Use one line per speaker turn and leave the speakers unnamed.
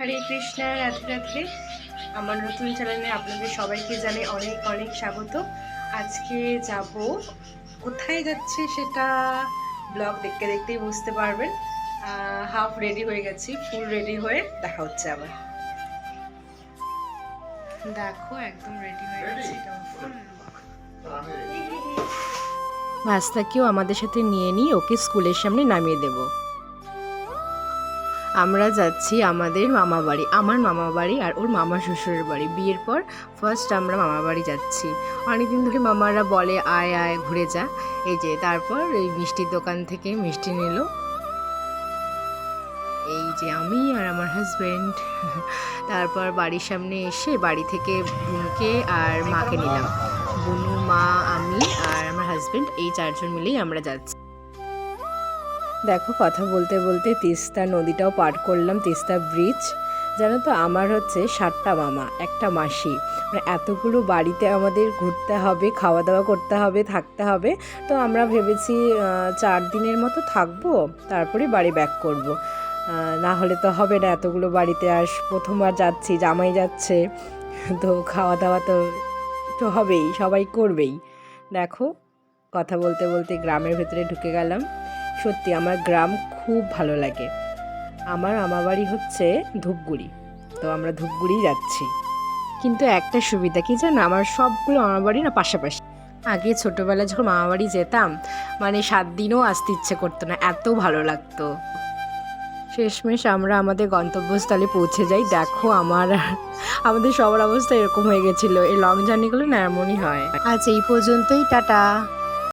হরে কৃষ্ণ, রাধে রাধে। আমার নতুন চ্যানেলে আপনাদের সবাইকে জানাই অনেক অনেক স্বাগত। আজকে যাব, কোথায় যাচ্ছি সেটা ব্লগ দেখতে দেখতেই বুঝতে পারবেন। হাফ রেডি হয়ে গেছি, ফুল রেডি হয়ে দেখা হচ্ছে আবার। দেখো একদম রেডি হয়ে গেছি, ভাস্তাকেও আমাদের সাথে নিয়ে নিয়ে ওকে স্কুলের সামনে নামিয়ে দেবো। আমরা যাচ্ছি আমাদের মামা বাড়ি, আমার মামা বাড়ি আর ওর মামা শ্বশুরের বাড়ি। বিয়ের পর ফার্স্ট আমরা মামা বাড়ি যাচ্ছি। অনেকদিন ধরে মামারা বলে আয় আয় ঘুরে যা। এই যে তারপর এই মিষ্টির দোকান থেকে মিষ্টি নিল। এই যে আমি আর আমার হাজব্যান্ড। তারপর বাড়ির সামনে এসে বাড়ি থেকে বুনুকে আর মাকে নিলাম। বুনু, মা, আমি আর আমার হাজব্যান্ড, এই চারজন মিলেই আমরা যাচ্ছি। দেখো কথা বলতে বলতে তিস্তা নদীটাও পার করলাম, তিস্তা ব্রিজ। জানো তো আমার হচ্ছে 7টা মামা, একটা মাসি, মানে এতগুলো বাড়িতে আমাদের ঘুরতে হবে, খাওয়া দাওয়া করতে হবে, থাকতে হবে। তো আমরা ভেবেছি 4 দিনের মতো থাকবো, তারপরে বাড়ি ব্যাক করব। না হলে তো হবে না, এতগুলো বাড়িতে আর প্রথমবার যাচ্ছি, জামাই যাচ্ছে, তো খাওয়া দাওয়া তো একটু হবেই, সবাই করবেই। দেখো কথা বলতে বলতে গ্রামের ভেতরে ঢুকে গেলাম। সত্যি আমার গ্রাম খুব ভালো লাগে। আমার মামাবাড়ি হচ্ছে ধূপগুড়ি, তো আমরা ধূপগুড়ি যাচ্ছি। কিন্তু একটা সুবিধা কি জানো, আমার সবগুলো মামাবাড়ি না পাশাপাশি। আগে ছোটোবেলায় যখন মামাবাড়ি যেতাম, মানে 7 দিনও আসতে ইচ্ছে করতো না, এত ভালো লাগতো। শেষমেশ আমরা আমাদের গন্তব্যস্থলে পৌঁছে যাই। দেখো আমাদের সবার অবস্থা এরকম হয়ে গেছিলো। এই লং জার্নিগুলো না এমনই হয়। আজ এই পর্যন্তই, টাটা।